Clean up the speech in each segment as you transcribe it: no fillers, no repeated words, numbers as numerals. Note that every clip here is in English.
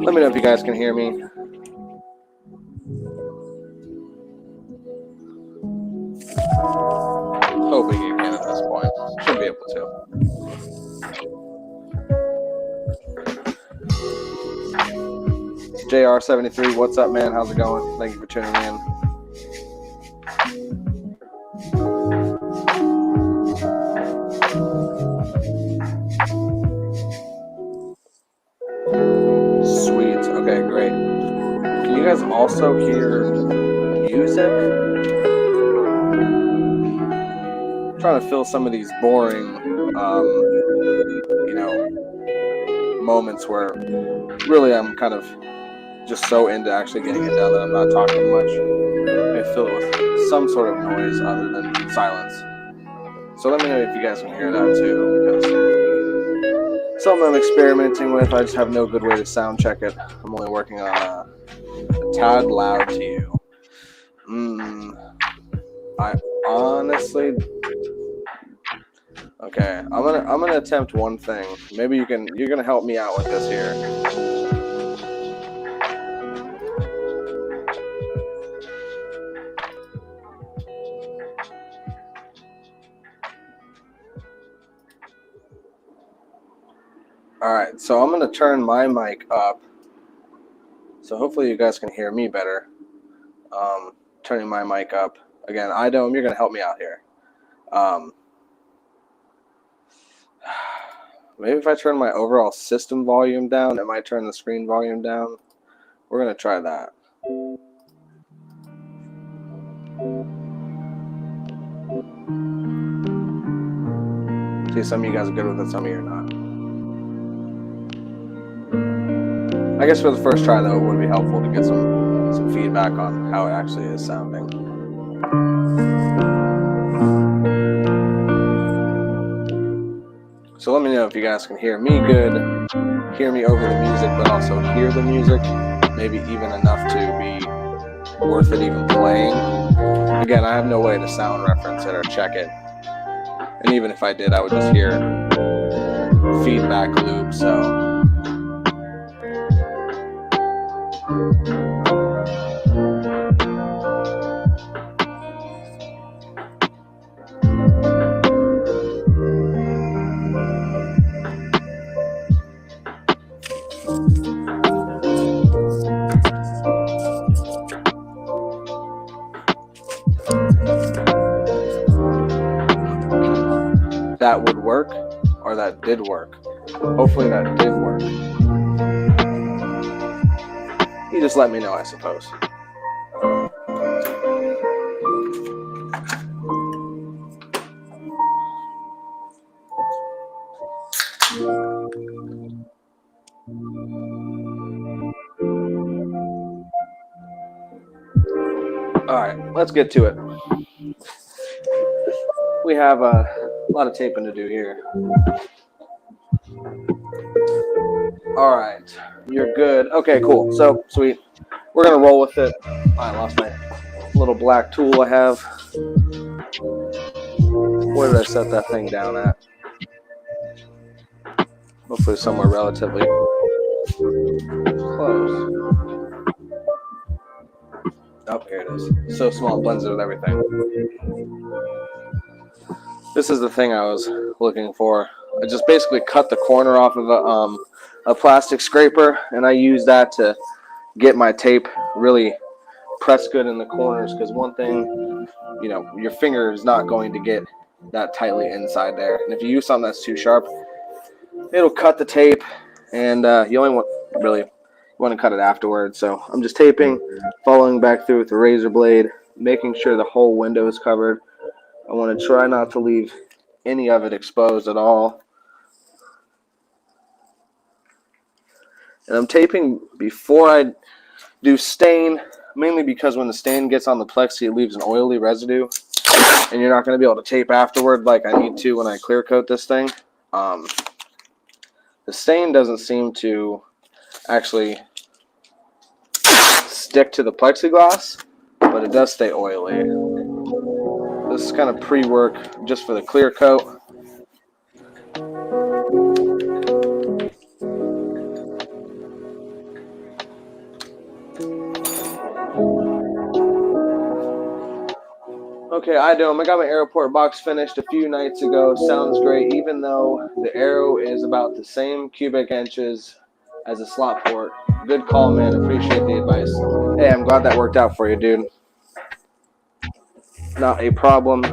Let me know if you guys can hear me. Hoping you can at this point. Should be able to. JR73, what's up, man? How's it going? Thank you for tuning in. Sweet. Okay, great. Can you guys also hear music? I'm trying to fill some of these boring, moments where really I'm kind of just so into actually getting it down that I'm not talking much. I fill it with some sort of noise other than silence. So let me know if you guys can hear that too, because something I'm experimenting with. I just have no good way to sound check it. I'm only working on a tad loud to you. I honestly. Okay, I'm gonna attempt one thing. Maybe you're gonna help me out with this here. All right, so I'm gonna turn my mic up. So hopefully you guys can hear me better. Turning my mic up again. Idom, you're gonna help me out here. Maybe if I turn my overall system volume down, it might turn the screen volume down. We're going to try that. See, some of you guys are good with it, some of you are not. I guess for the first try, though, it would be helpful to get some feedback on how it actually is sounding. So let me know if you guys can hear me good, hear me over the music, but also hear the music, maybe even enough to be worth it even playing. Again, I have no way to sound reference it or check it. And even if I did, I would just hear feedback loop. So that would work, or that did work. Hopefully that did work. You just let me know, I suppose. All right, let's get to it. We have a lot of taping to do here. All right, you're good. Okay, cool. So, sweet. We're going to roll with it. I lost my little black tool I have. Where did I set that thing down at? Hopefully somewhere relatively close. Oh, here it is. So small, it blends it with everything. This is the thing I was looking for. I just basically cut the corner off of a plastic scraper, and I use that to get my tape really pressed good in the corners, because one thing, you know, your finger is not going to get that tightly inside there. And if you use something that's too sharp, it'll cut the tape, and you only want to cut it afterwards. So I'm just taping, following back through with the razor blade, making sure the whole window is covered. I want to try not to leave any of it exposed at all. And I'm taping before I do stain, mainly because when the stain gets on the plexi, it leaves an oily residue, and you're not going to be able to tape afterward like I need to when I clear coat this thing. The stain doesn't seem to actually stick to the plexiglass, but it does stay oily. This is kind of pre-work just for the clear coat. Okay, I got my airport box finished a few nights ago. Sounds great, even though the arrow is about the same cubic inches as a slot port. Good call, man. Appreciate the advice. Hey, I'm glad that worked out for you, dude. Not a problem.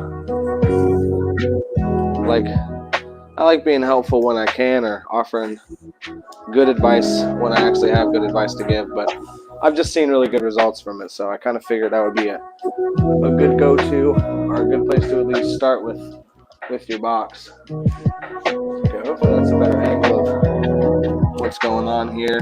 I like being helpful when I can, or offering good advice when I actually have good advice to give, but I've just seen really good results from it, so I kind of figured that would be a good go-to, or a good place to at least start with your box. Okay, hopefully that's a better angle of what's going on here.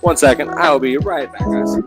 One second, I will be right back, guys.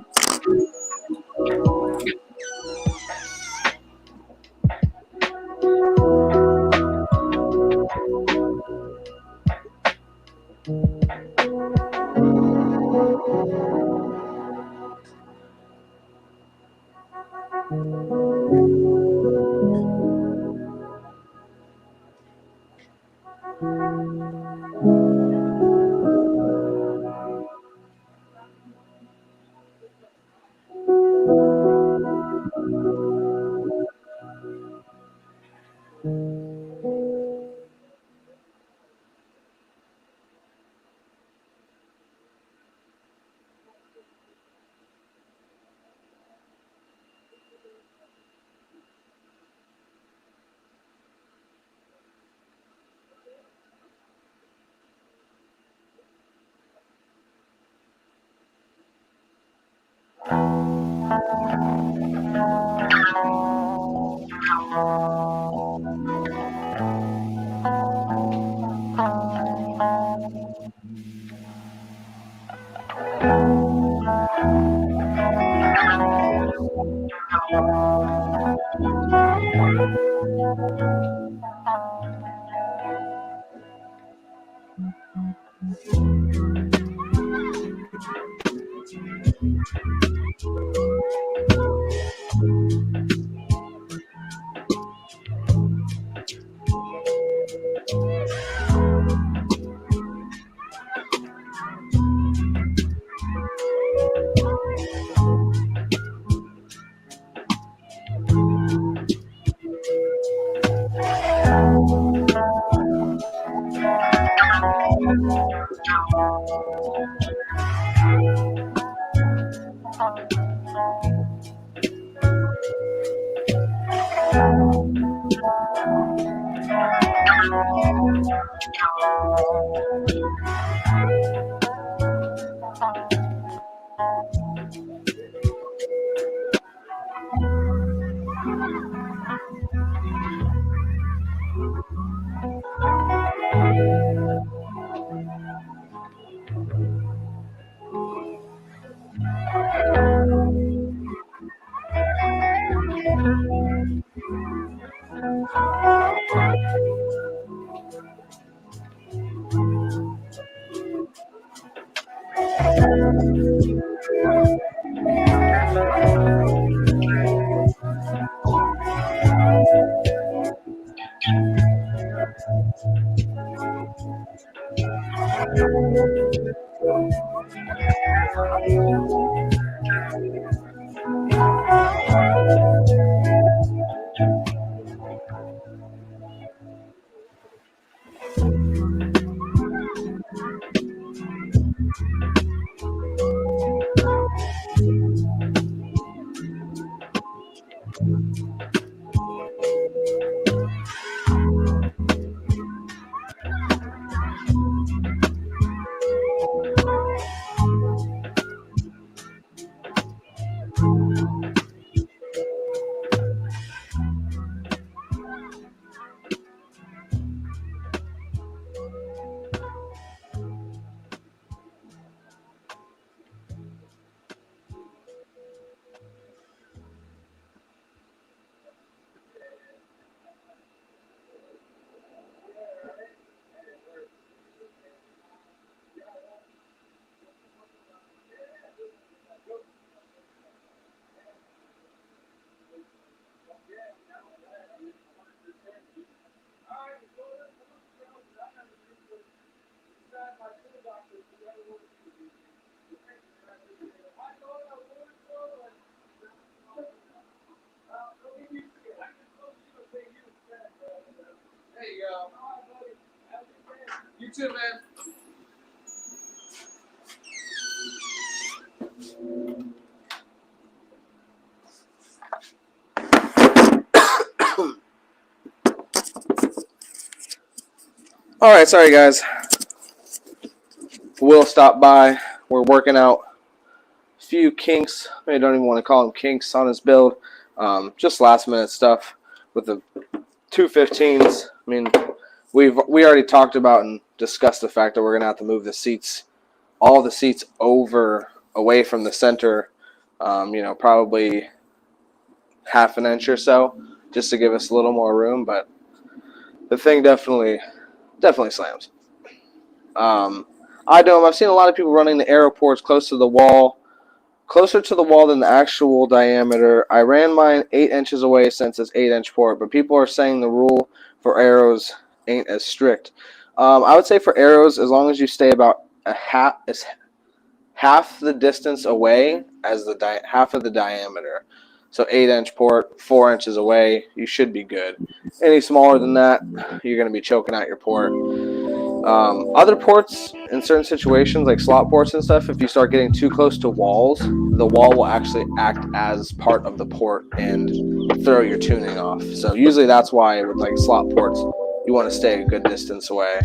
There you go. You too, man. All right, sorry guys. Will stopped by. We're working out a few kinks. I don't even want to call them kinks on his build. Just last minute stuff with the 215s. I mean, we already talked about and discussed the fact that we're gonna have to move the seats, all the seats away from the center. Probably half an inch or so, just to give us a little more room. But the thing definitely slams. I've seen a lot of people running the arrow ports closer to the wall than the actual diameter. I ran mine 8 inches away since it's 8-inch port, but people are saying the rule for arrows ain't as strict. I would say for arrows, as long as you stay about half the distance away as the half of the diameter. So 8-inch port, 4 inches away, you should be good. Any smaller than that, you're going to be choking out your port. Other ports, in certain situations, like slot ports and stuff, if you start getting too close to walls, the wall will actually act as part of the port and throw your tuning off. So usually that's why with like slot ports, you want to stay a good distance away.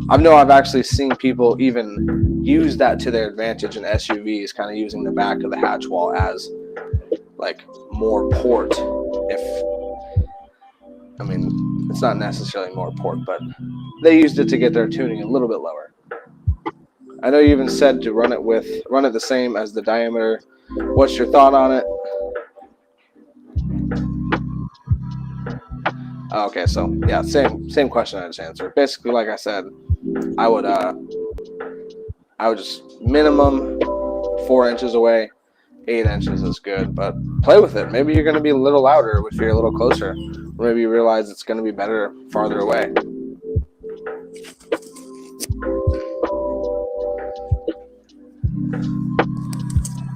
I've actually seen people even use that to their advantage in SUVs, kind of using the back of the hatch wall as like more port. It's not necessarily more port, but they used it to get their tuning a little bit lower. I know you even said to run it the same as the diameter. What's your thought on it? Okay, so yeah, same question I just answered. Basically, like I said, I would just minimum 4 inches away. 8 inches is good, but play with it. Maybe you're going to be a little louder if you're a little closer. Or maybe you realize it's going to be better farther away.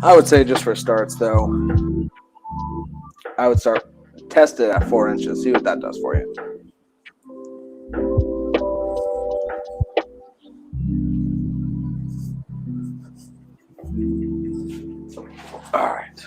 I would say just for starts, though, I would test it at 4 inches, see what that does for you. All right.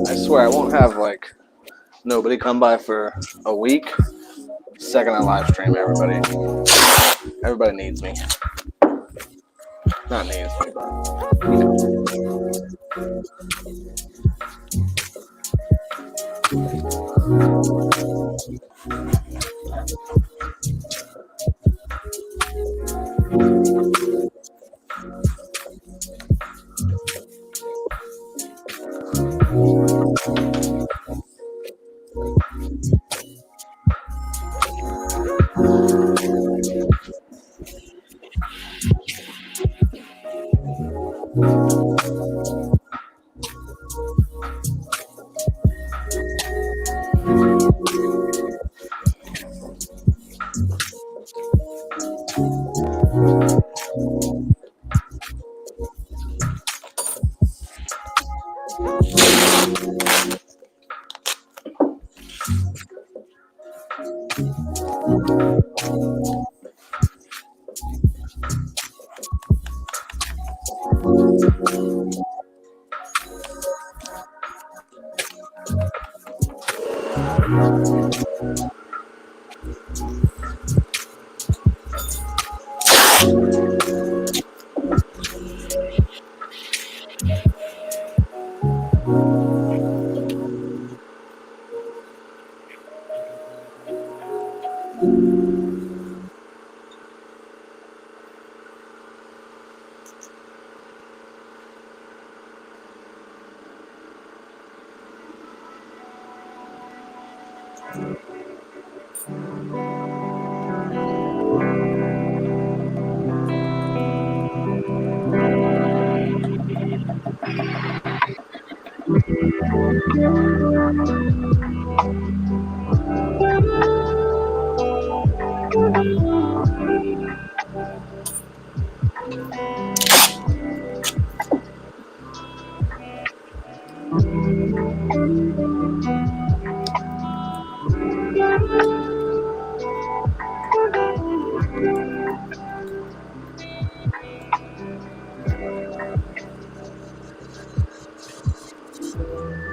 I swear I won't have like nobody come by for a week. Second I live stream, everybody needs me. Not needs me, but you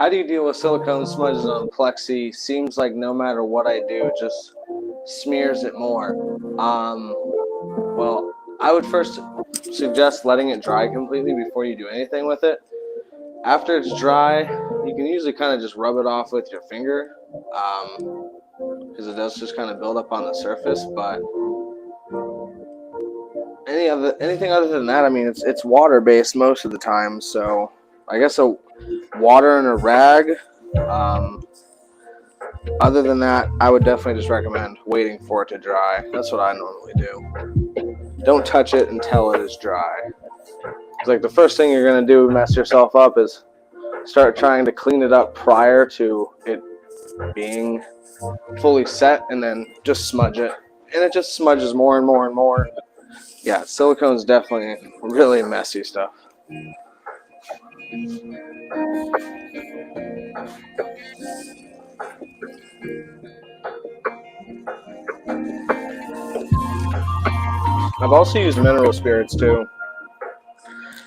How do you deal with silicone smudges on plexi? Seems like no matter what I do, it just smears it more. Well, I would first suggest letting it dry completely before you do anything with it. After it's dry, you can usually kind of just rub it off with your finger, because it does just kind of build up on the surface. But anything other than that, I mean, it's water based most of the time. So I guess a water and a rag. Other than that, I would definitely just recommend waiting for it to dry. That's what I normally do. Don't touch it until it is dry. It's like the first thing you're gonna do, mess yourself up, is start trying to clean it up prior to it being fully set, and then just smudge it, and it just smudges more and more and more. Yeah, silicone's definitely really messy stuff. I've also used mineral spirits too,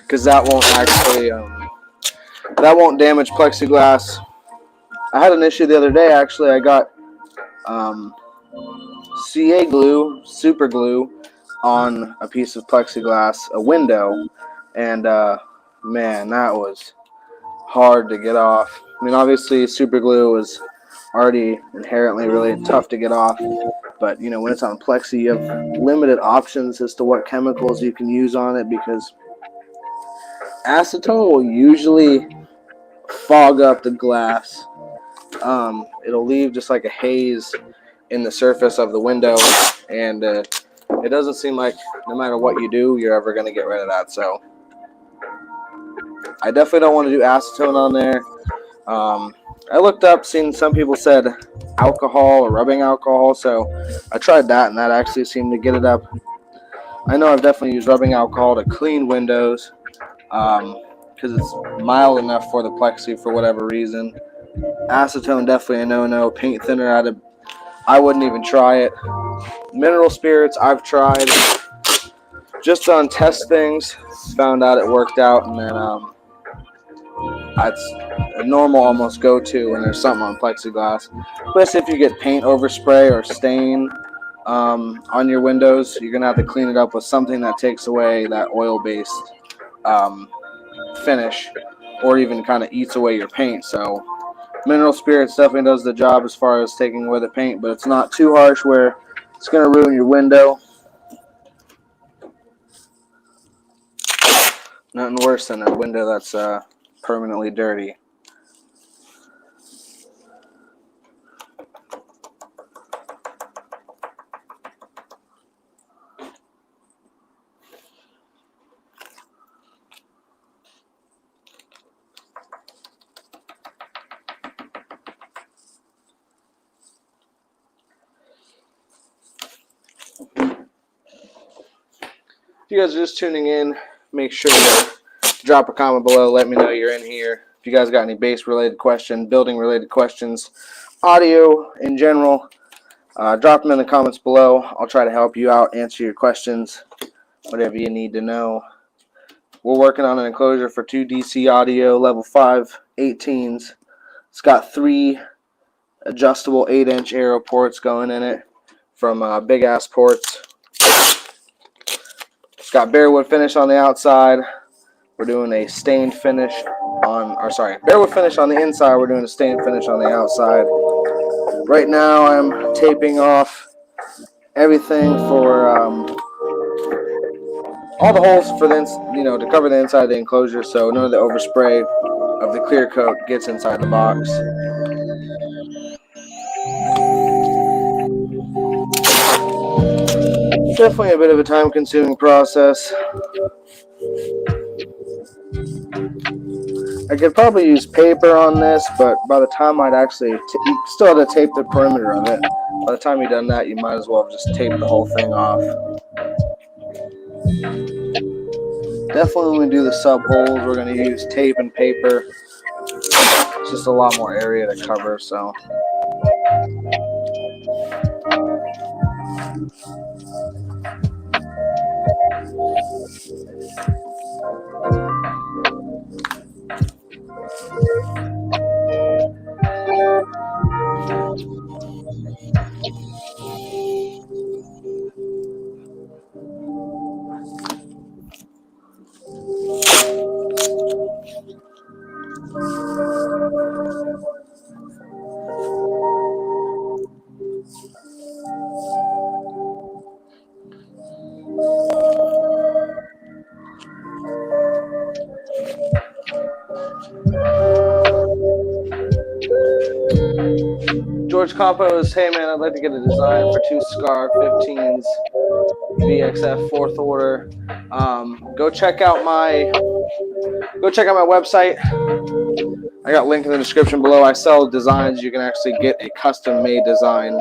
because that won't actually that won't damage plexiglass. I had an issue the other day. Actually, I got CA glue, super glue, on a piece of plexiglass, a window, and man, that was hard to get off. I mean, obviously, super glue is already inherently really tough to get off, but you know, when it's on plexi, you have limited options as to what chemicals you can use on it, because acetone will usually fog up the glass. It'll leave just like a haze in the surface of the window, and it doesn't seem like no matter what you do, you're ever going to get rid of that. So I definitely don't want to do acetone on there. I looked up, seen some people said alcohol or rubbing alcohol, so I tried that, and that actually seemed to get it up. I know I've definitely used rubbing alcohol to clean windows, because it's mild enough for the plexi for whatever reason. Acetone, definitely a no-no. Paint thinner, I wouldn't even try it. Mineral spirits, I've tried just on test things, found out it worked out, and then it's a normal almost go-to when there's something on plexiglass. Especially if you get paint overspray or stain on your windows, you're going to have to clean it up with something that takes away that oil-based finish, or even kind of eats away your paint. So mineral spirits definitely does the job as far as taking away the paint, but it's not too harsh where it's going to ruin your window. Nothing worse than a window that's permanently dirty. If you guys are just tuning in, make sure to drop a comment below. Let me know you're in here. If you guys got any base-related questions, building-related questions, audio in general, drop them in the comments below. I'll try to help you out, answer your questions, whatever you need to know. We're working on an enclosure for 2 DC audio level 5 18s. It's got 3 adjustable 8-inch aero ports going in it from big-ass ports. It's got bare wood finish on the outside. We're doing a stained finish on, bare wood finish on the inside. We're doing a stained finish on the outside. Right now, I'm taping off everything for all the holes for the, to cover the inside of the enclosure, so none of the overspray of the clear coat gets inside the box. Definitely a bit of a time-consuming process. I could probably use paper on this, but by the time I'd actually, you still have to tape the perimeter of it. By the time you've done that, you might as well just tape the whole thing off. Definitely when we do the sub holes, we're going to use tape and paper. It's just a lot more area to cover, so. George Campos, hey man, I'd like to get a design for 2 SCAR 15s VXF 4th order. Go check out my website. I got a link in the description below. I sell designs. You can actually get a custom made design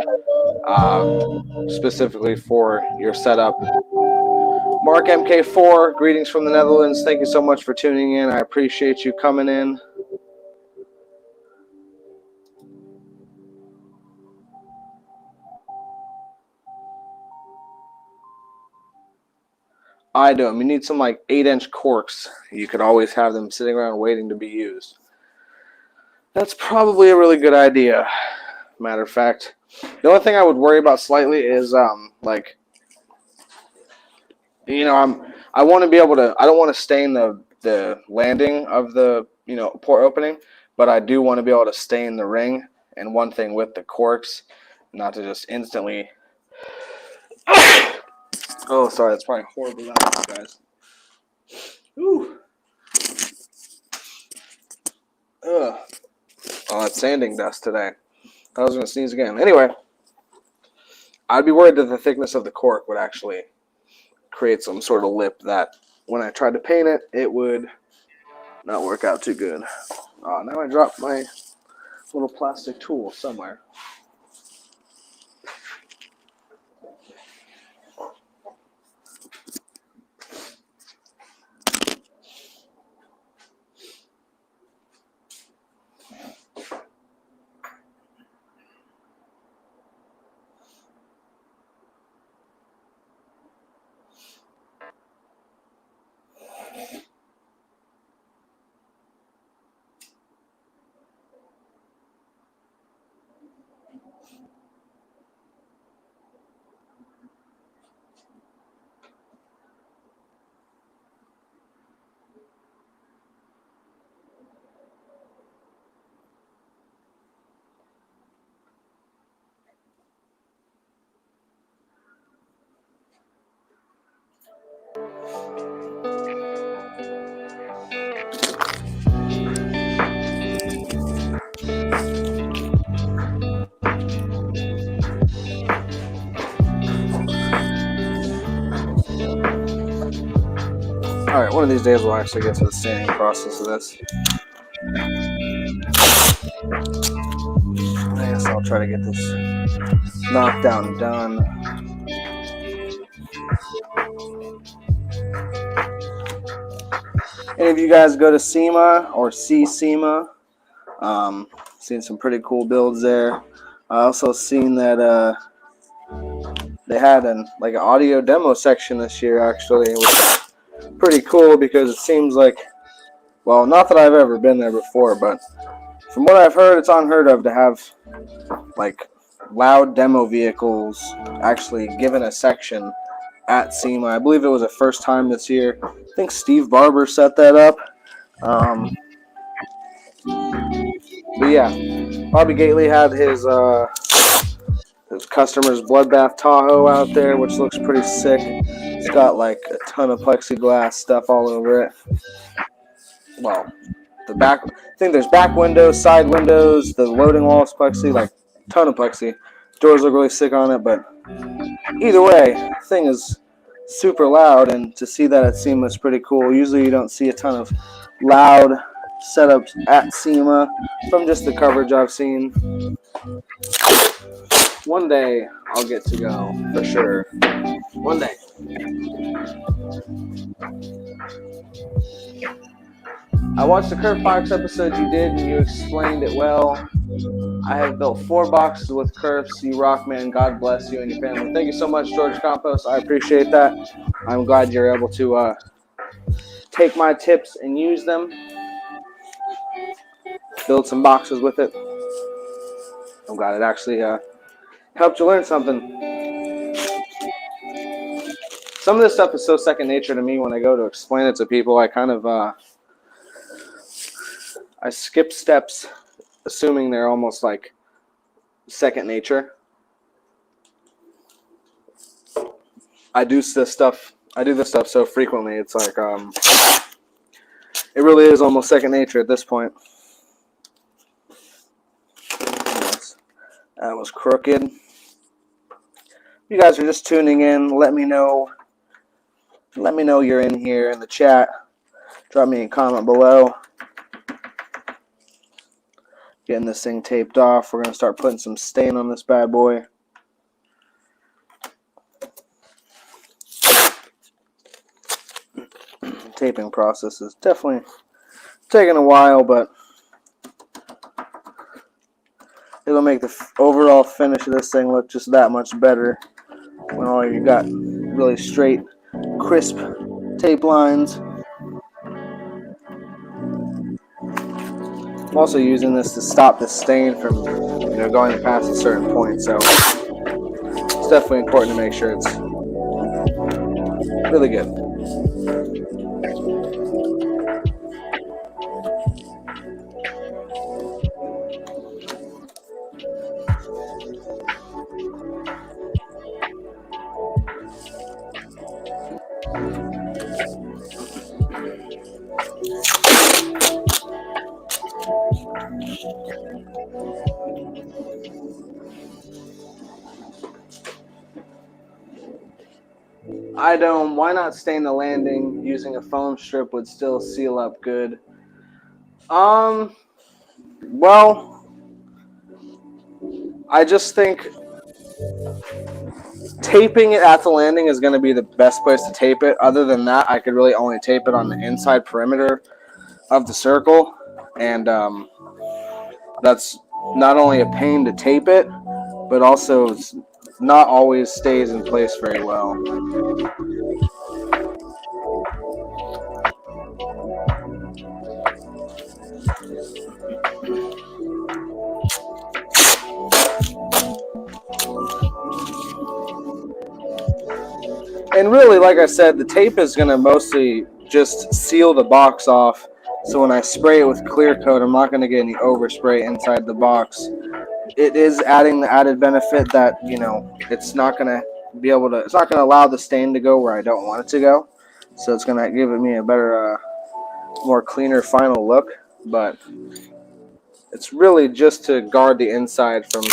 specifically for your setup. Mark MK4, greetings from the Netherlands. Thank you so much for tuning in. I appreciate you coming in. I do. You need some like 8-inch corks. You could always have them sitting around waiting to be used. That's probably a really good idea. Matter of fact, the only thing I would worry about slightly is like, you know, I want to be able to. I don't want to stain the landing of the port opening, but I do want to be able to stain the ring. And one thing with the corks, not to just instantly. Oh, sorry, that's probably horrible loud, guys. Ooh. Ugh. Oh, that's sanding dust today. I was going to sneeze again. Anyway, I'd be worried that the thickness of the cork would actually create some sort of lip that when I tried to paint it, it would not work out too good. Now I dropped my little plastic tool somewhere. Alright, one of these days we'll actually get to the sanding process of this. I guess I'll try to get this knocked out and done. Any of you guys go to SEMA or see SEMA? Seen some pretty cool builds there. I also seen that they had an audio demo section this year actually, which is pretty cool because it seems like, well, not that I've ever been there before, but from what I've heard, it's unheard of to have like loud demo vehicles actually given a section at SEMA. I believe it was the first time this year. I think Steve Barber set that up. But yeah, Bobby Gately had his customer's Bloodbath Tahoe out there, which looks pretty sick. It's got like a ton of plexiglass stuff all over it. Well, the back, I think there's back windows, side windows, the loading walls plexi, like ton of plexi. Doors look really sick on it, but either way, the thing is super loud, and to see that at SEMA is pretty cool. Usually you don't see a ton of loud setups at SEMA from just the coverage I've seen. One day I'll get to go, for sure. One day. I watched the Curve Fox episode you did, and you explained it well. I have built 4 boxes with curves. You rock, man. God bless you and your family. Thank you so much, George Campos. I appreciate that. I'm glad you're able to take my tips and use them. Build some boxes with it. I'm glad it actually helped you learn something. Some of this stuff is so second nature to me when I go to explain it to people. I kind of I skip steps, assuming they're almost like second nature. I do this stuff so frequently. It's like it really is almost second nature at this point. that was crooked. If you guys are just tuning in, let me know you're in here in the chat. Drop me a comment below. Getting this thing taped off. We're going to start putting some stain on this bad boy. The taping process is definitely taking a while, but it'll make the overall finish of this thing look just that much better when all you got really straight, crisp tape lines. I'm also using this to stop the stain from, going past a certain point. So it's definitely important to make sure it's really good. Why not stain the landing? Using a foam strip would still seal up good. Well, I just think taping it at the landing is going to be the best place to tape it. Other than that, I could really only tape it on the inside perimeter of the circle, and that's not only a pain to tape it, but also it's not always stays in place very well. And really, like I said, the tape is going to mostly just seal the box off. So when I spray it with clear coat, I'm not going to get any overspray inside the box. It is adding the added benefit that, it's not going to allow the stain to go where I don't want it to go. So it's going to give me a better, more cleaner final look. But it's really just to guard the inside from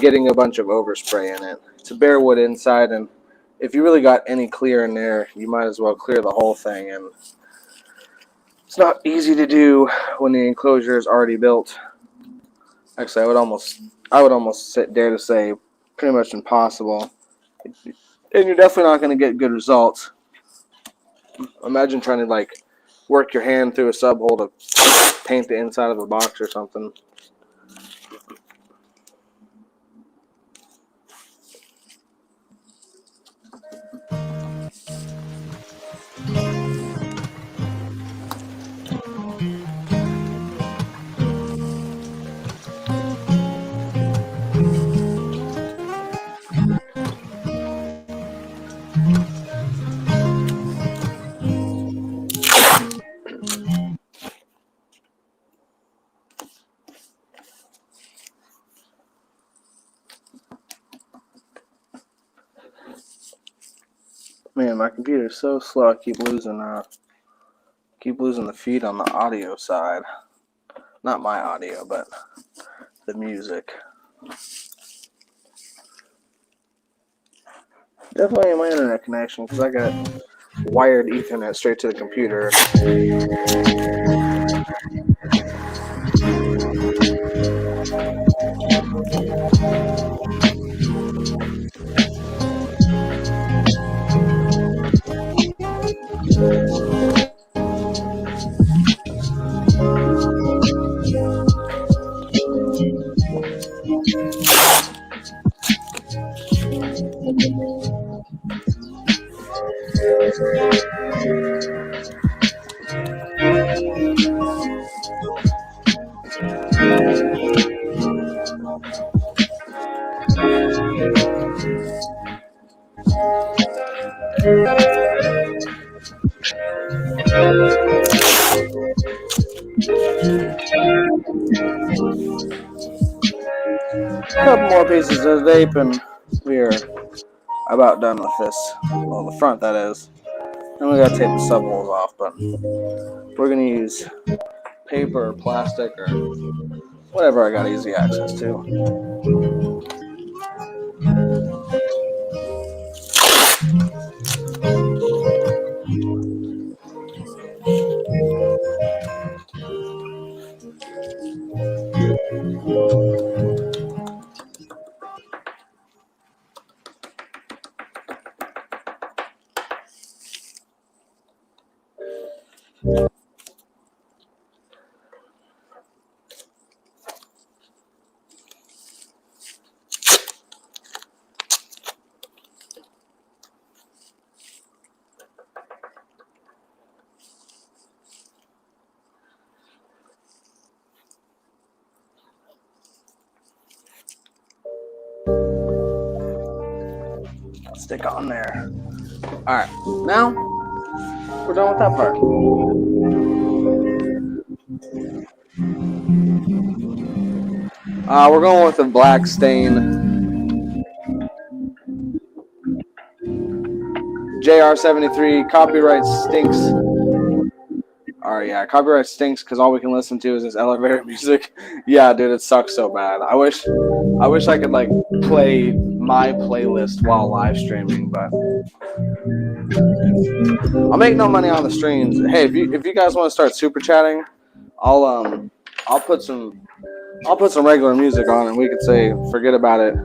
getting a bunch of overspray in it. It's a bare wood inside, and if you really got any clear in there, you might as well clear the whole thing. And it's not easy to do when the enclosure is already built. Actually, I would almost dare to say pretty much impossible. And you're definitely not going to get good results. Imagine trying to work your hand through a sub hole to paint the inside of a box or something. Man, my computer is so slow. I keep losing the feed on the audio side. Not my audio, but the music. Definitely my internet connection, because I got wired Ethernet straight to the computer. Couple more pieces of vape and we're about done with this. Well, the front, that is. And we gotta take the subwoofer off, but we're gonna use paper or plastic or whatever I got easy access to. Stick on there. All right, now we're done with that part. We're going with the black stain JR73. Copyright stinks. All right, yeah, copyright stinks because all we can listen to is this elevator music. Yeah, dude, it sucks so bad. I wish I could like play my playlist while live streaming, but I'll make no money on the streams. Hey, if you guys want to start super chatting, I'll put some regular music on and we could say forget about it.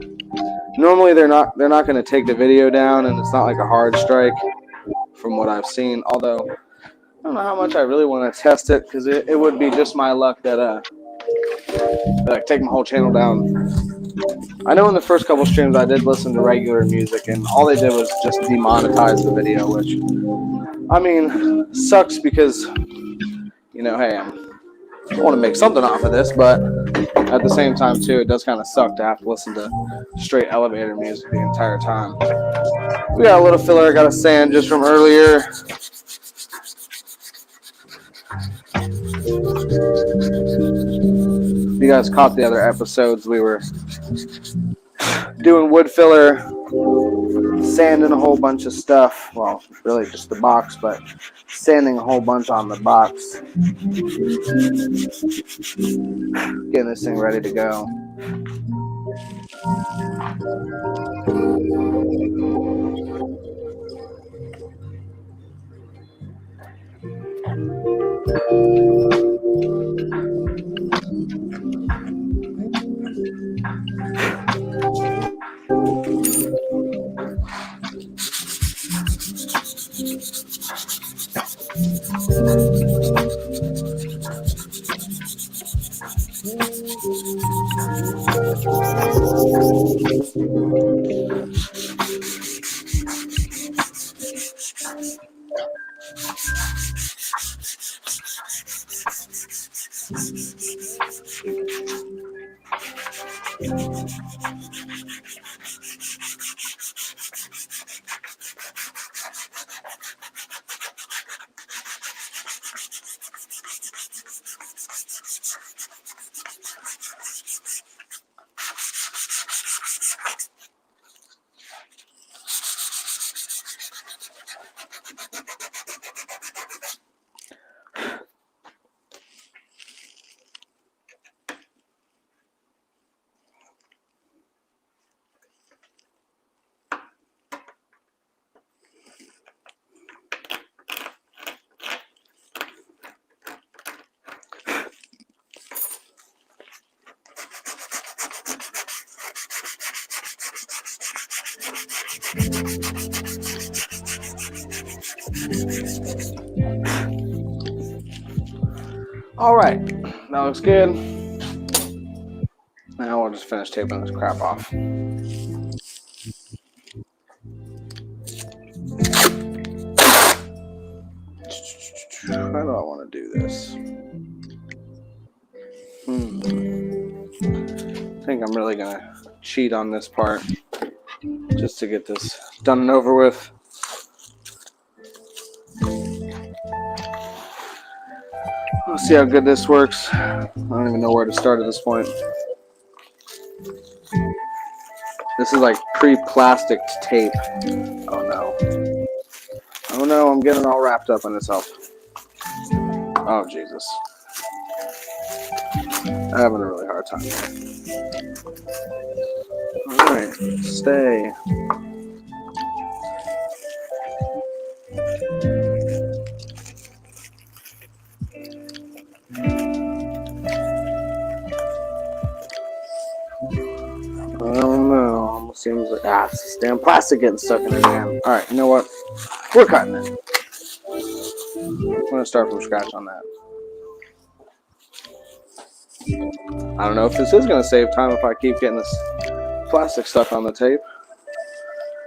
Normally they're not going to take the video down and it's not like a hard strike from what I've seen. Although I don't know how much I really want to test it because it would be just my luck that I take my whole channel down. I know in the first couple streams I did listen to regular music and all they did was just demonetize the video, which I mean sucks because you know, hey, I want to make something off of this, but at the same time too, it does kind of suck to have to listen to straight elevator music the entire time. We got a little filler I got to sand just from earlier. If you guys caught the other episodes, we were doing wood filler, sanding a whole bunch of stuff. Well, really just the box, but sanding a whole bunch on the box. Getting this thing ready to go. All right, that looks good. Now we'll just finish taping this crap off. How do I want to do this? I think I'm really going to cheat on this part just to get this done and over with. Let's see how good this works. I don't even know where to start at this point. This is like pre-plastic tape. Oh no. Oh no, I'm getting all wrapped up in itself. Oh Jesus. I'm having a really hard time. Alright, stay. I don't know. Almost seems like it's this damn plastic getting stuck in it again. Alright, you know what? We're cutting it. I'm gonna start from scratch on that. I don't know if this is gonna save time if I keep getting this plastic stuck on the tape.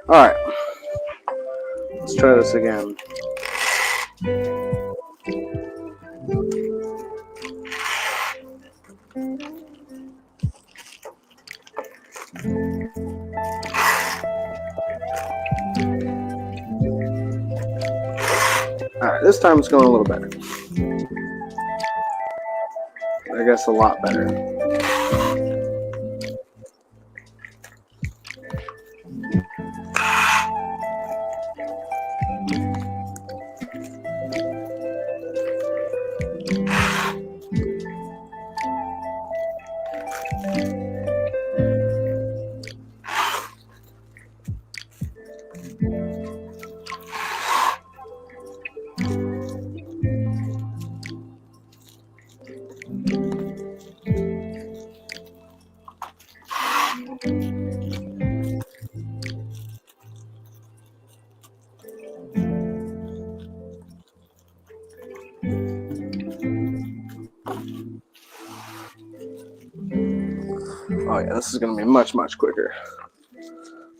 Alright. Let's try this again. Alright, this time it's going a little better. I guess a lot better. Oh yeah, this is going to be much, much quicker.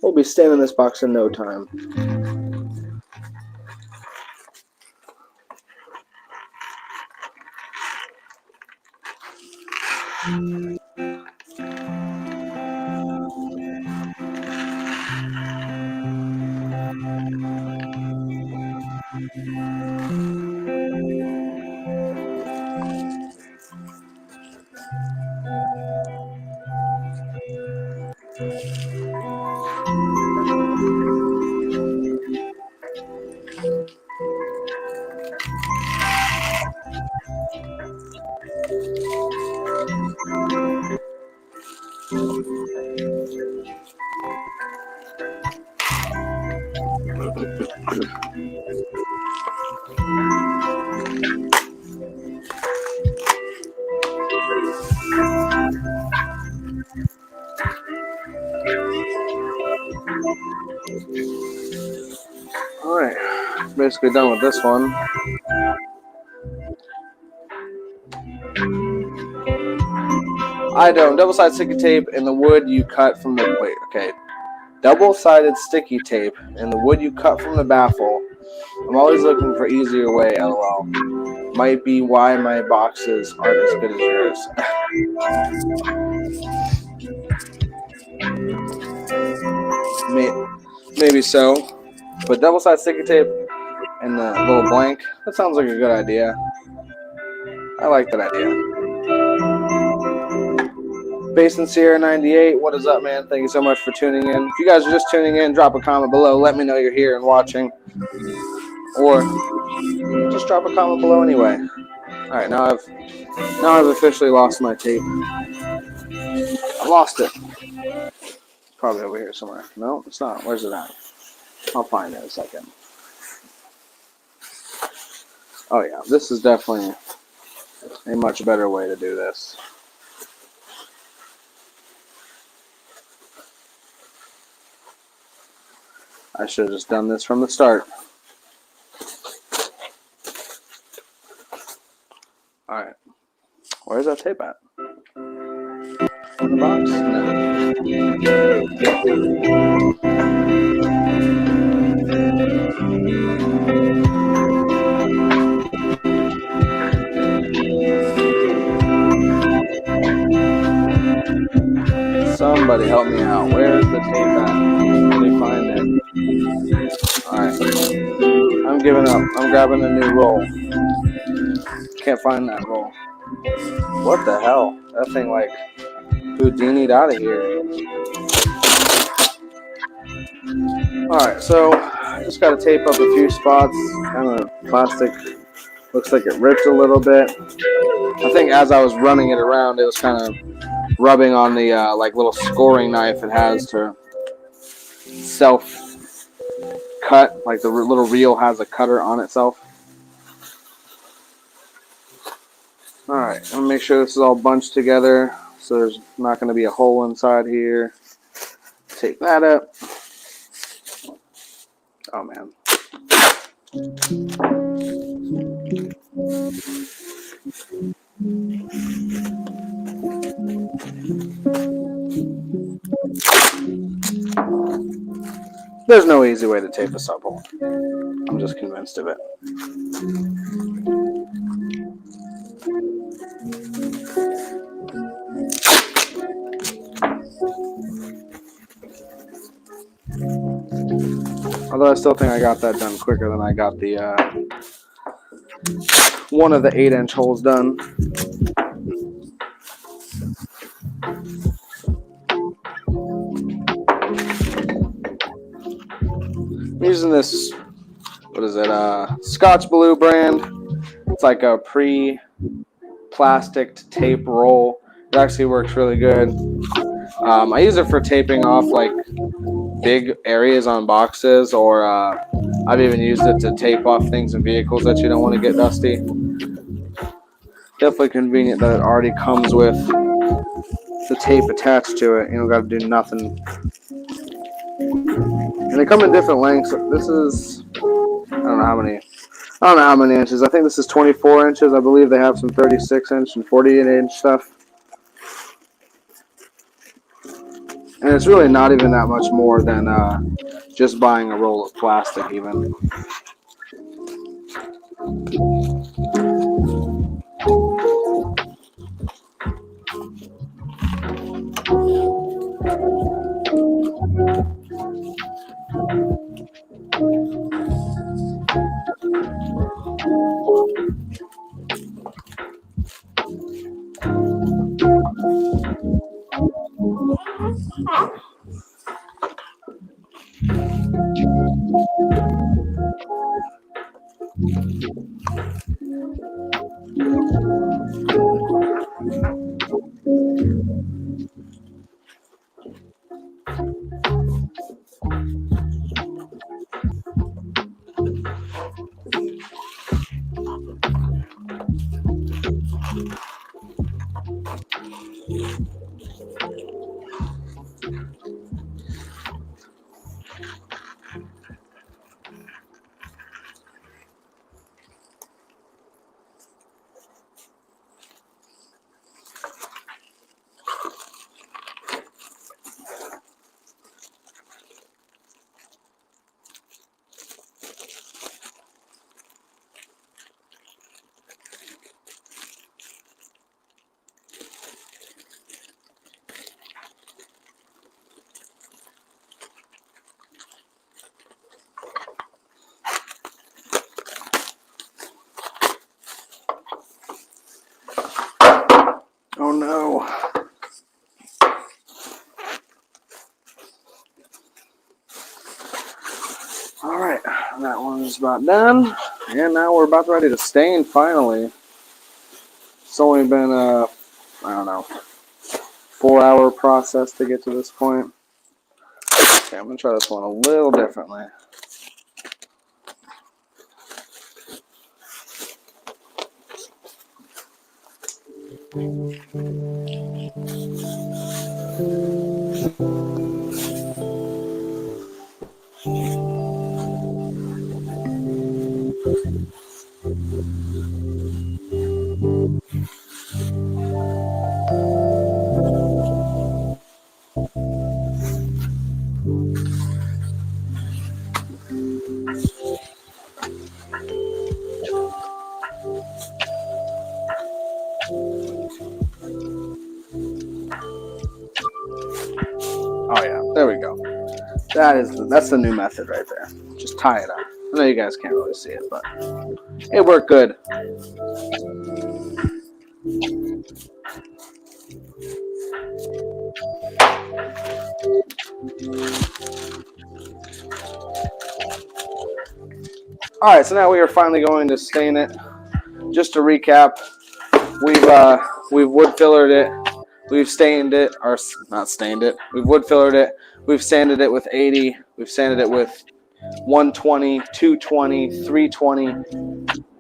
We'll be staying in this box in no time. Alright, basically done with this one. Double-sided sticky tape and the wood you cut from the double-sided sticky tape and the wood you cut from the baffle. I'm always looking for easier way, lol. Might be why my boxes aren't as good as yours. Maybe so. But double-sided sticky tape and the little blank, that sounds like a good idea. I like that idea. Basin Sierra 98, what is up, man? Thank you so much for tuning in. If you guys are just tuning in, drop a comment below. Let me know you're here and watching. Or just drop a comment below anyway. Alright, now I've officially lost my tape. I lost it. Probably over here somewhere. No, it's not. Where's it at? I'll find it in a second. Oh yeah, this is definitely a much better way to do this. I should have just done this from the start. Alright. Where's that tape at? In the box? Somebody help me out. Where's the tape at? Let me find it. Alright. I'm giving up. I'm grabbing a new roll. Can't find that roll. What the hell? That thing like Houdini'd out of here. Alright, so I just got to tape up a few spots. Kind of plastic. Looks like it ripped a little bit. I think as I was running it around, it was kind of rubbing on the like little scoring knife it has to self cut, like the little reel has a cutter on itself. Alright, I'm going to make sure this is all bunched together so there's not going to be a hole inside here. Take that up. Oh man. There's no easy way to tape a subhole. I'm just convinced of it. Although I still think I got that done quicker than I got the one of the 8-inch holes done. I'm using this, what is it, Scotch Blue brand. It's like a pre-plastic tape roll. It actually works really good. I use it for taping off like big areas on boxes, or I've even used it to tape off things in vehicles that you don't want to get dusty. Definitely convenient that it already comes with the tape attached to it. You don't got to do nothing. And they come in different lengths. This is, I don't know how many inches. I think this is 24 inches. I believe they have some 36-inch and 48-inch stuff. And it's really not even that much more than just buying a roll of plastic even. Oh no. Alright, that one's about done. And now we're about ready to stain finally. It's only been a, I don't know, 4-hour process to get to this point. Okay, I'm going to try this one a little differently. Oh yeah, there we go. That's the new method right there. Just tie it up. I know you guys can't really see it, but it worked good. Alright, so now we are finally going to stain it. Just to recap, we've wood fillered it, we've stained it, or not stained it. We've wood fillered it. We've sanded it with 80. We've sanded it with 120, 220, 320.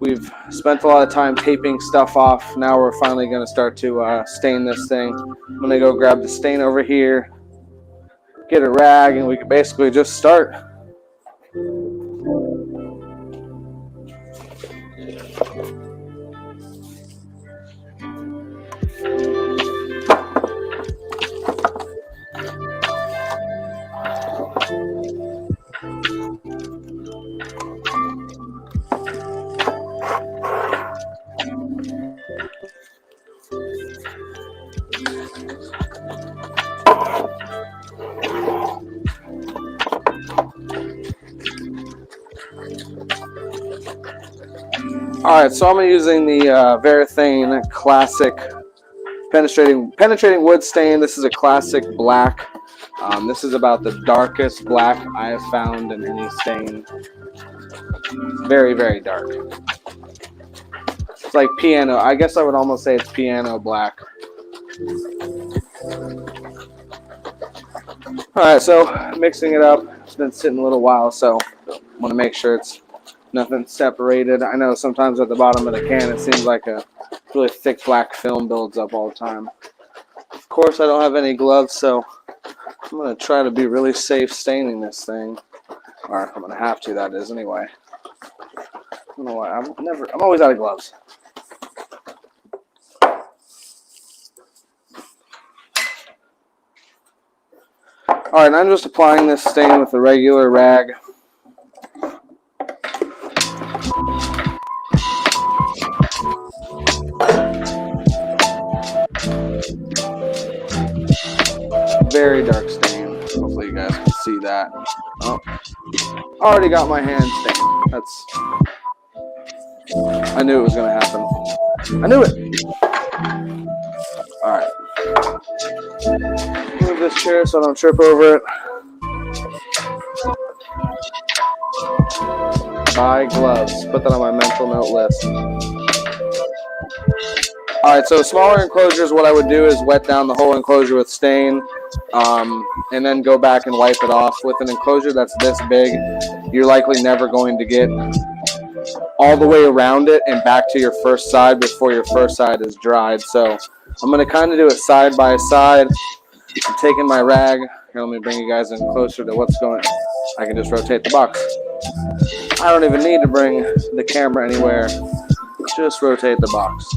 We've spent a lot of time taping stuff off. Now we're finally going to start to stain this thing. I'm going to go grab the stain over here, get a rag, and we can basically just start. Alright, so I'm using the Varathane Classic penetrating wood stain. This is a classic black. This is about the darkest black I have found in any stain. Very, very dark. It's like piano. I guess I would almost say it's piano black. Alright, so mixing it up. It's been sitting a little while, so I want to make sure it's nothing separated. I know sometimes at the bottom of the can it seems like a really thick black film builds up all the time. Of course, I don't have any gloves, so I'm going to try to be really safe staining this thing. Or I'm going to have to, that is, anyway. I don't know why. I'm always out of gloves. Alright, I'm just applying this stain with a regular rag. Very dark stain. Hopefully you guys can see that. Oh, already got my hand stained. I knew it was going to happen. I knew it. Alright. Move this chair so I don't trip over it. Buy gloves. Put that on my mental note list. Alright, so smaller enclosures, what I would do is wet down the whole enclosure with stain, and then go back and wipe it off. With an enclosure that's this big, you're likely never going to get all the way around it and back to your first side before your first side is dried. So I'm going to kind of do it side by side. I'm taking my rag. Here, let me bring you guys in closer to what's going on. I can just rotate the box. I don't even need to bring the camera anywhere. Just rotate the box.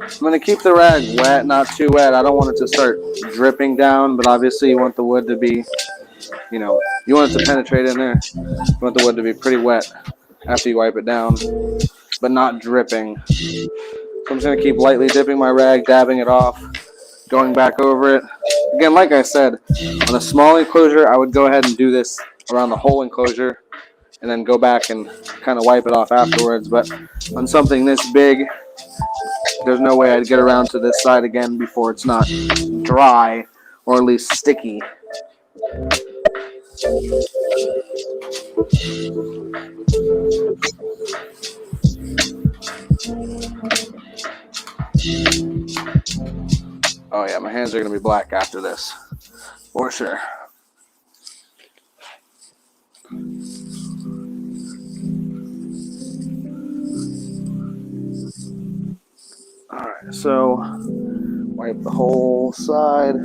I'm going to keep the rag wet, not too wet. I don't want it to start dripping down, but obviously you want the wood to be, you want it to penetrate in there. You want the wood to be pretty wet after you wipe it down, but not dripping. So I'm just going to keep lightly dipping my rag, dabbing it off, going back over it. Again, like I said, on a small enclosure, I would go ahead and do this around the whole enclosure and then go back and kind of wipe it off afterwards. But on something this big, there's no way I'd get around to this side again before it's not dry or at least sticky. Oh yeah, my hands are going to be black after this, for sure. Alright, so wipe the whole side.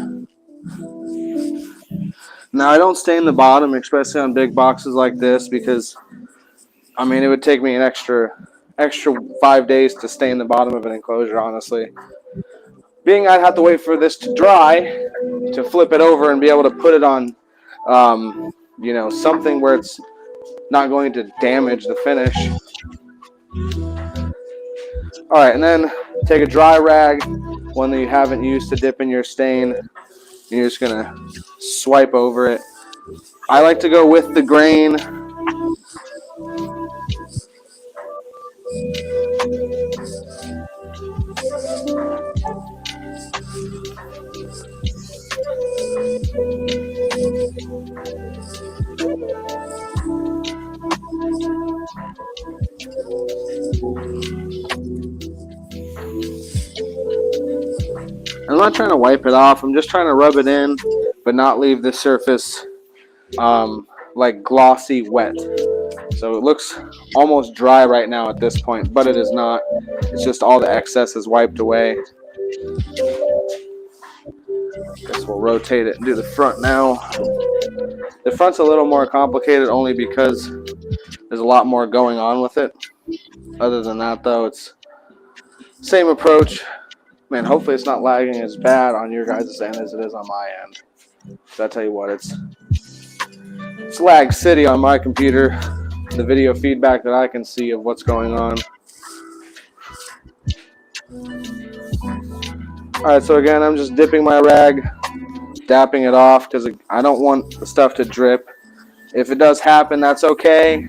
Now I don't stain the bottom, especially on big boxes like this, because I mean it would take me an extra 5 days to stain the bottom of an enclosure, honestly. Being I'd have to wait for this to dry to flip it over and be able to put it on something where it's not going to damage the finish. Alright, and then take a dry rag, one that you haven't used to dip in your stain. You're just going to swipe over it. I like to go with the grain. I'm not trying to wipe it off. I'm just trying to rub it in, but not leave the surface like glossy wet. So it looks almost dry right now at this point, but it is not. It's just all the excess is wiped away. Guess we'll rotate it and do the front now. The front's a little more complicated only because there's a lot more going on with it. Other than that, though, it's same approach. Man, hopefully it's not lagging as bad on your guys' end as it is on my end. So I tell you what, it's lag city on my computer. The video feedback that I can see of what's going on. Alright, so again, I'm just dipping my rag, dapping it off because I don't want the stuff to drip. If it does happen, that's okay.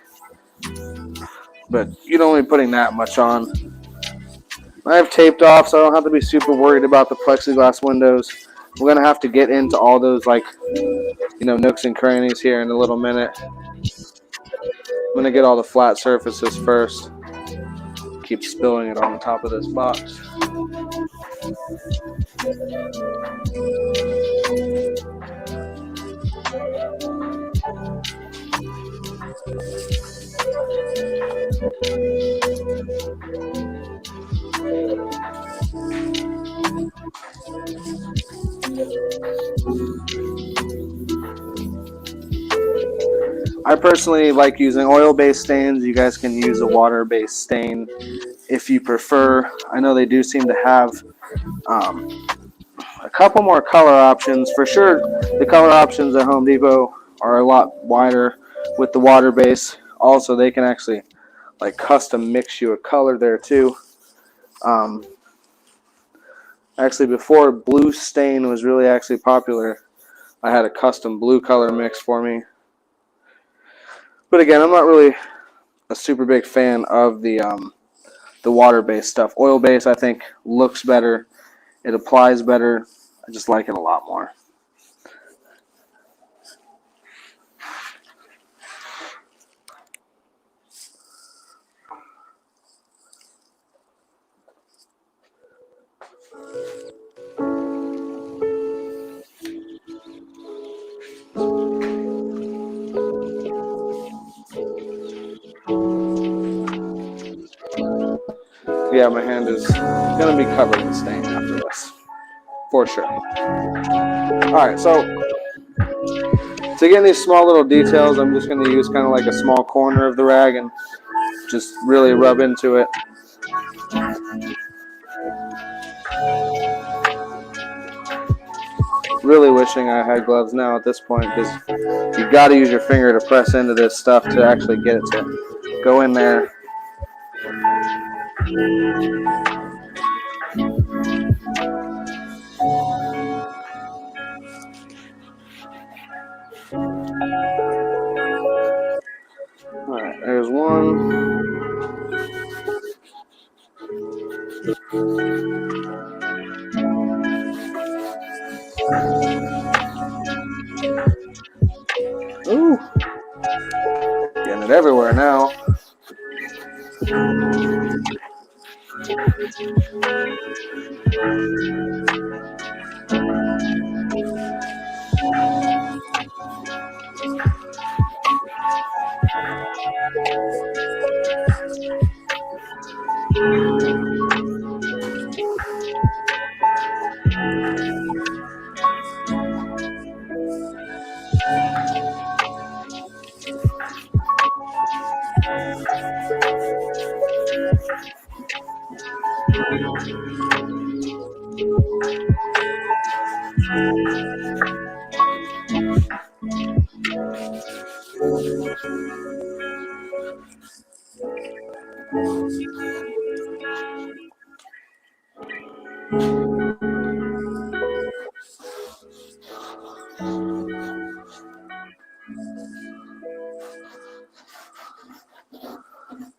But you don't want to be putting that much on. I have taped off, so I don't have to be super worried about the plexiglass windows. We're going to have to get into all those, like, nooks and crannies here in a little minute. I'm going to get all the flat surfaces first. Keep spilling it on the top of this box. I personally like using oil-based stains. You guys can use a water-based stain if you prefer. I know they do seem to have a couple more color options. For sure, the color options at Home Depot are a lot wider with the water base. Also, they can actually like custom mix you a color there too. Actually, before blue stain was really actually popular, I had a custom blue color mix for me. But again, I'm not really a super big fan of the water-based stuff. Oil-based, I think, looks better. It applies better. I just like it a lot more. Yeah, my hand is going to be covered in stain after this, for sure. Alright, so to get these small little details, I'm just going to use kind of like a small corner of the rag and just really rub into it. Really wishing I had gloves now at this point, because you've got to use your finger to press into this stuff to actually get it to go in there. Alright, there's one. Ooh. Getting it everywhere now.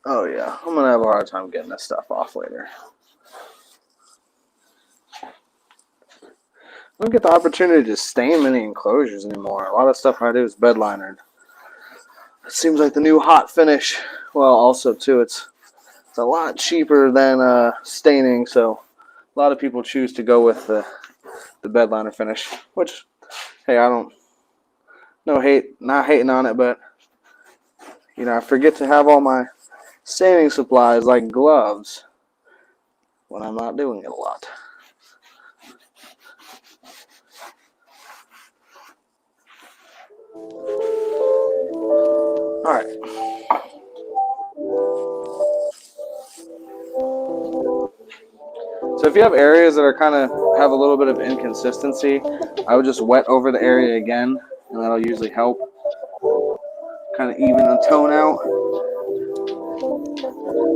Oh yeah, I'm going to have a hard time getting this stuff off later. don't get the opportunity to stain many enclosures anymore. A lot of stuff I do is bed liner. It seems like the new hot finish. Well, also too, it's a lot cheaper than staining, so a lot of people choose to go with the bed liner finish. Which, hey, I don't, no hate, not hating on it, but you know, I forget to have all my staining supplies like gloves when I'm not doing it a lot. All right. So if you have areas that are kind of have a little bit of inconsistency, I would just wet over the area again, and that'll usually help kind of even the tone out.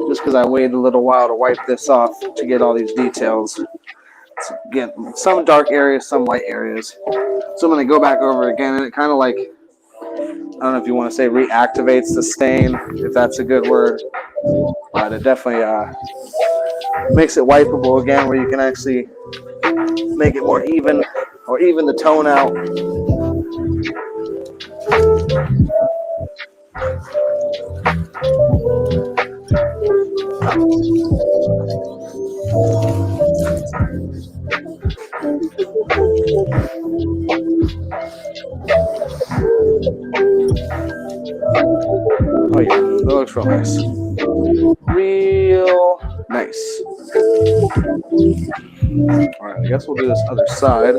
Just because I waited a little while to wipe this off to get all these details. To get some dark areas, some light areas. So I'm going to go back over again, and it kind of like, I don't know if you want to say reactivates the stain, if that's a good word, but it definitely makes it wipeable again, where you can actually make it more even, or even the tone out. Oh yeah, that looks real nice. Real nice. Alright, I guess we'll do this other side.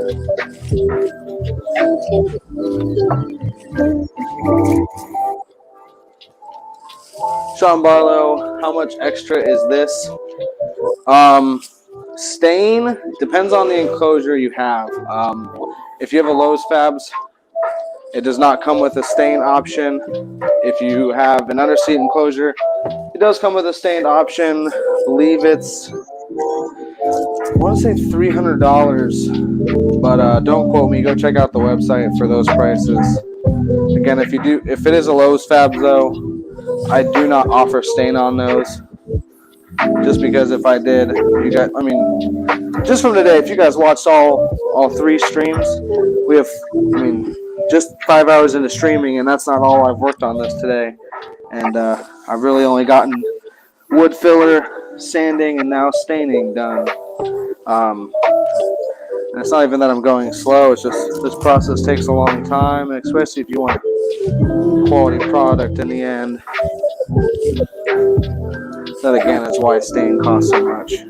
Sean Barlow, how much extra is this? Stain depends on the enclosure you have. If you have a Lowe's Fabs, it does not come with a stain option. If you have an underseat enclosure, it does come with a stained option. I believe it's, I want to say $300, but don't quote me. Go check out the website for those prices. Again, if it is a Lowe's Fabs though, I do not offer stain on those. Just because if I did, you guys, I mean, just from today, if you guys watched all 3 streams, we have, I mean, just 5 hours into streaming, and that's not all I've worked on this today. And I've really only gotten wood filler, sanding, and now staining done. And it's not even that I'm going slow, it's just this process takes a long time, and especially if you want a quality product in the end. That again is why stain costs so much.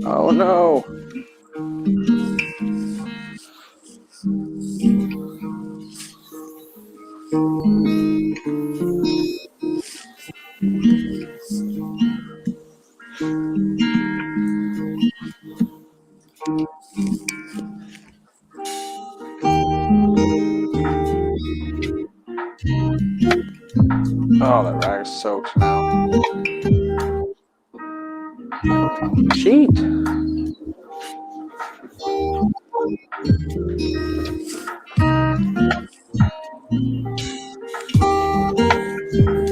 Oh no. Oh, that rag is soaked now. Sheet. I'm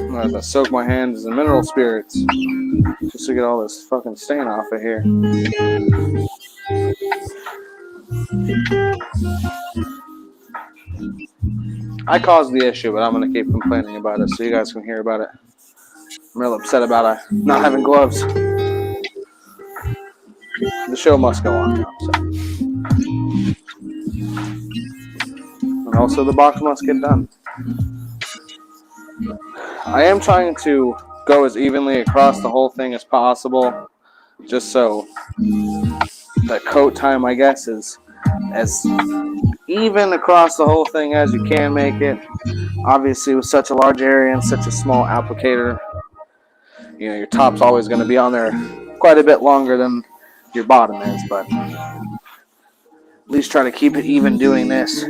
gonna have to soak my hands in mineral spirits just to get all this fucking stain off of here. I caused the issue, but I'm gonna keep complaining about it so you guys can hear about it. I'm real upset about not having gloves. The show must go on now, so. And also the box must get done. I am trying to go as evenly across the whole thing as possible, just so that coat time, I guess, is as even across the whole thing as you can make it. Obviously, with such a large area and such a small applicator, you know, your top's always going to be on there quite a bit longer than your bottom is, but at least try to keep it even doing this.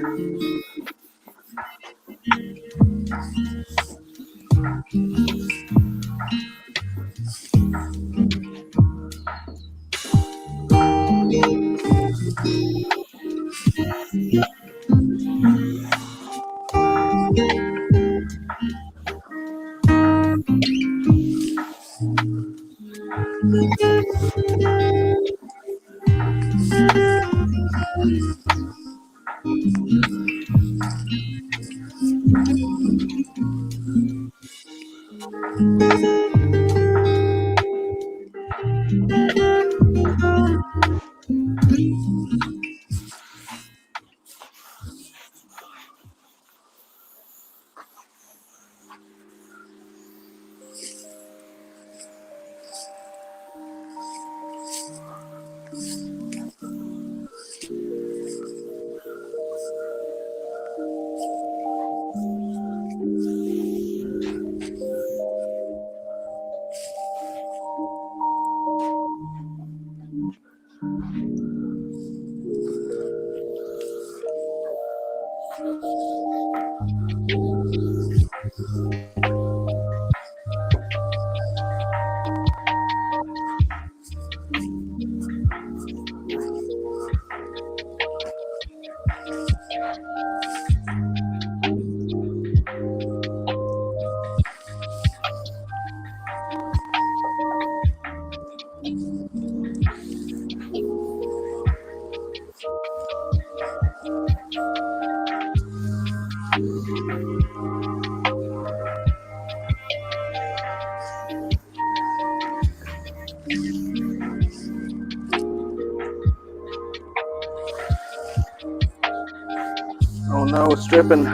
Oh no, it's dripping.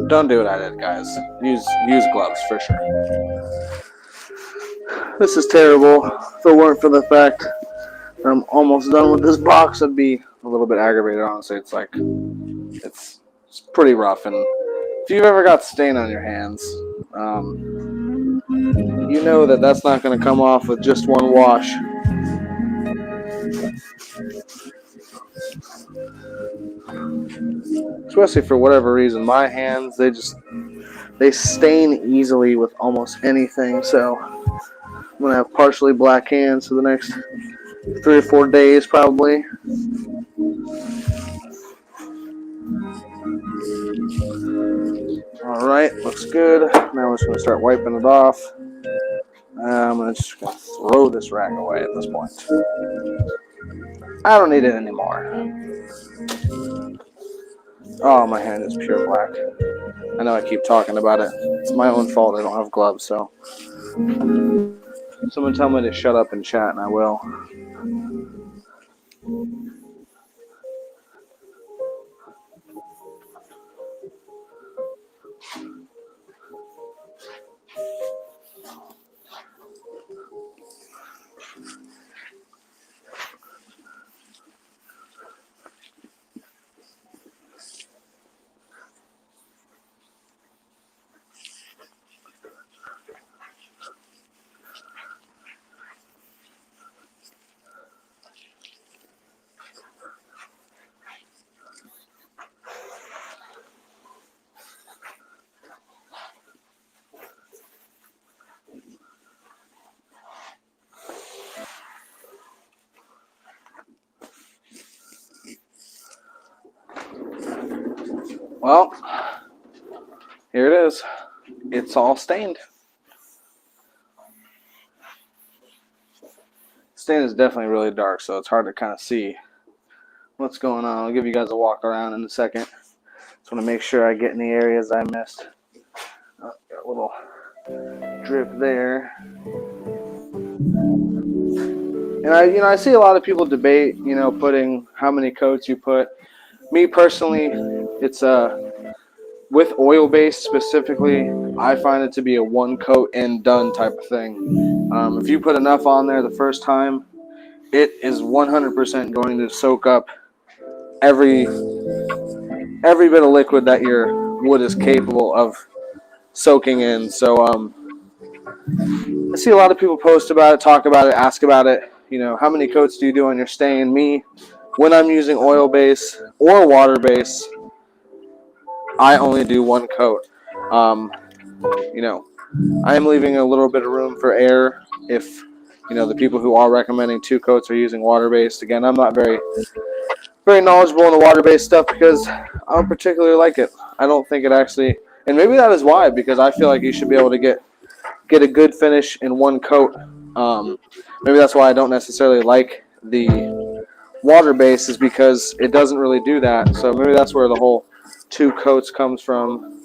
Don't do what I did, guys. Use gloves for sure. This is terrible. If it weren't for the fact that I'm almost done with this box, I'd be a little bit aggravated, honestly. It's pretty rough, and if you've ever got stain on your hands, you know that that's not going to come off with just one wash. Especially for whatever reason, my hands, they stain easily with almost anything, so I'm going to have partially black hands for the next 3 or 4 days probably. Alright, looks good. Now we're just going to start wiping it off. I'm just going to throw this rag away at this point. I don't need it anymore. Oh, my hand is pure black. I know I keep talking about it. It's my own fault I don't have gloves, so. Someone tell me to shut up and chat, and I will. Well, here it is. It's all stained. Stain is definitely really dark, so it's hard to kind of see what's going on. I'll give you guys a walk around in a second. Just want to make sure I get any areas I missed. Oh, got a little drip there. And I see a lot of people debate, putting how many coats you put. Me personally, it's with oil base specifically, I find it to be a one coat and done type of thing. If you put enough on there the first time, it is 100% going to soak up every bit of liquid that your wood is capable of soaking in. So I see a lot of people post about it, talk about it, ask about it. How many coats do you do on your stain? Me, when I'm using oil base or water base, I only do one coat. I am leaving a little bit of room for error if, the people who are recommending 2 coats are using water-based. Again, I'm not very knowledgeable in the water-based stuff because I don't particularly like it. I don't think it actually, and maybe that is why, because I feel like you should be able to get a good finish in one coat. Maybe that's why I don't necessarily like the water-based, is because it doesn't really do that. So maybe that's where the whole 2 coats comes from.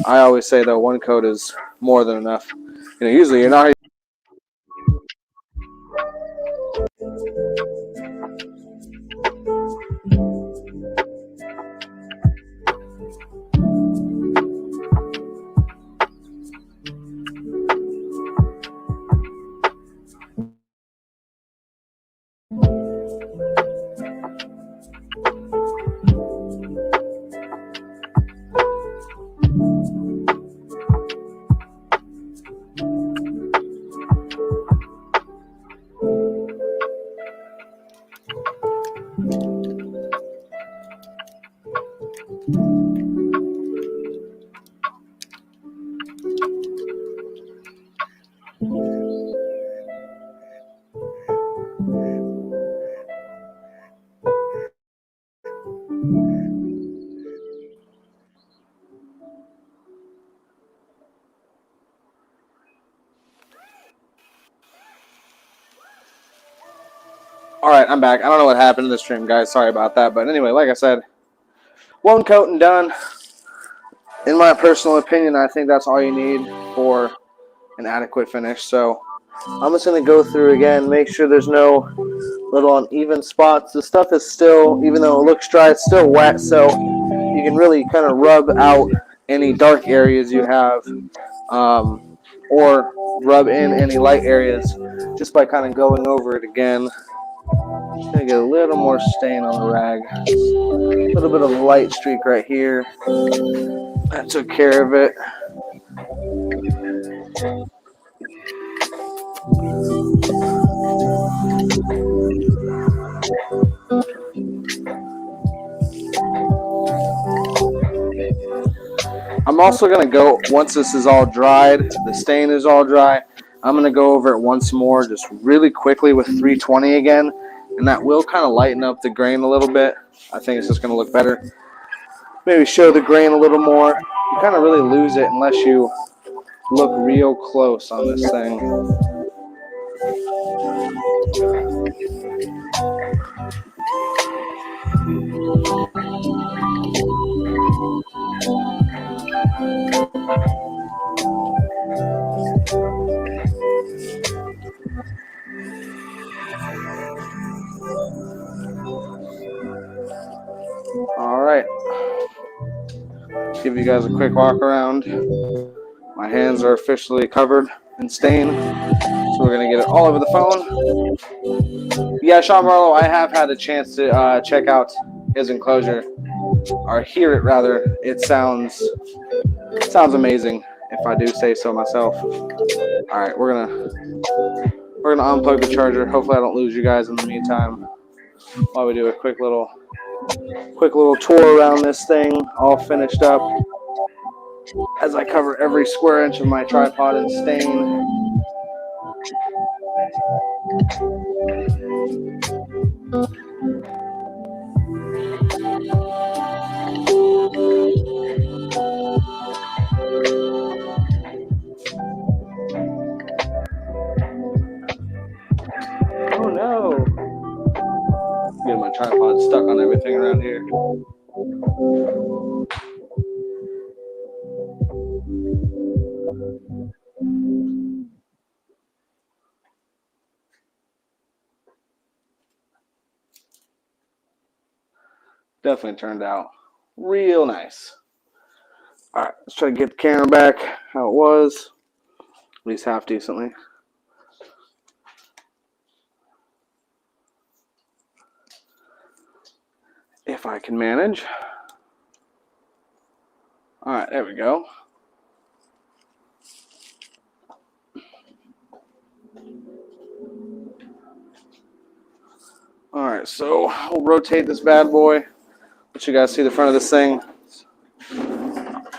I always say, though, 1 coat is more than enough. Usually you're not. All right, I'm back. I don't know what happened to the stream, guys. Sorry about that. But anyway, like I said, 1 coat and done. In my personal opinion, I think that's all you need for an adequate finish. So I'm just going to go through again, make sure there's no little uneven spots. The stuff is still, even though it looks dry, it's still wet. So you can really kind of rub out any dark areas you have, or rub in any light areas just by kind of going over it again. Just gonna get a little more stain on the rag. A little bit of a light streak right here. That took care of it. I'm also gonna go, once this is all dried, the stain is all dry, I'm gonna go over it once more, just really quickly with 320 again. And that will kind of lighten up the grain a little bit. I think it's just going to look better. Maybe show the grain a little more. You kind of really lose it unless you look real close on this thing. give you guys a quick walk around. My hands are officially covered in stain, so we're going to get it all over the phone. Yeah, Sean Barlow, I have had a chance to check out his enclosure, or hear it rather. It sounds amazing, if I do say so myself. All right, we're gonna unplug the charger. Hopefully I don't lose you guys in the meantime while we do a quick little tour around this thing, all finished up, as I cover every square inch of my tripod in stain. Oh no! Getting my tripod stuck on everything around here. Definitely turned out real nice. All right, let's try to get the camera back how it was, at least half decently. If I can manage. All right, there we go. All right, so we'll rotate this bad boy. Let you guys see the front of this thing.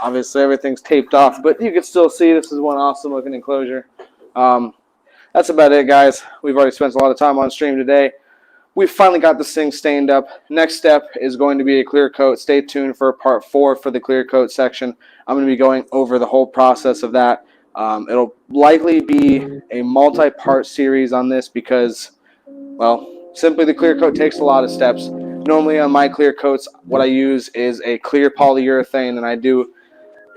Obviously, everything's taped off, but you can still see this is one awesome looking enclosure. That's about it, guys. We've already spent a lot of time on stream today. We've finally got this thing stained up. Next step is going to be a clear coat. Stay tuned for part 4 for the clear coat section. I'm going to be going over the whole process of that. It'll likely be a multi-part series on this because, well, simply the clear coat takes a lot of steps. Normally on my clear coats, what I use is a clear polyurethane, and I do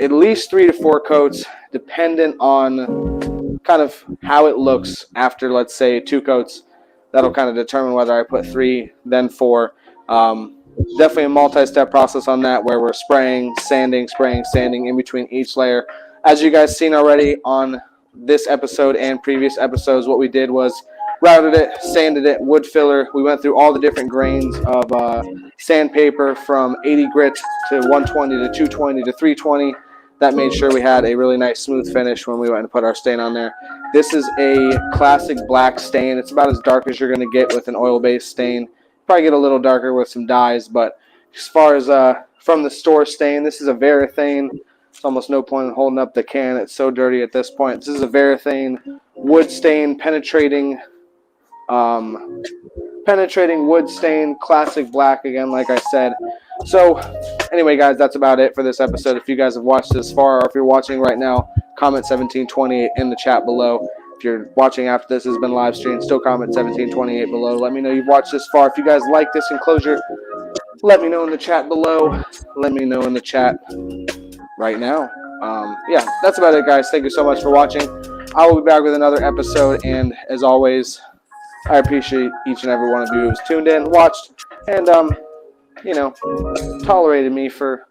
at least 3 to 4 coats, dependent on kind of how it looks after, let's say, 2 coats. That'll kind of determine whether I put 3, then 4. Definitely a multi-step process on that, where we're spraying, sanding in between each layer. As you guys seen already on this episode and previous episodes, what we did was routed it, sanded it, wood filler. We went through all the different grains of sandpaper from 80 grit to 120 to 220 to 320. That made sure we had a really nice smooth finish when we went and put our stain on there. This is a classic black stain. It's about as dark as you're going to get with an oil-based stain. Probably get a little darker with some dyes, but as far as from the store stain, this is a Varathane. It's almost no point in holding up the can. It's so dirty at this point. This is a Varathane wood stain, penetrating wood stain, classic black again, like I said. So anyway, guys, that's about it for this episode. If you guys have watched this far, or if you're watching right now, comment 1728 in the chat below. If you're watching after this has been live streamed, still comment 1728 below. Let me know you've watched this far. If you guys like this enclosure, let me know in the chat below. Let me know in the chat right now. Yeah, that's about it, guys. Thank you so much for watching. I will be back with another episode, and as always, I appreciate each and every one of you who's tuned in, watched, and you know, tolerated me for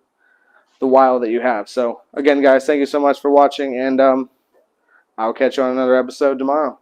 the while that you have. So again, guys, thank you so much for watching, and I'll catch you on another episode tomorrow.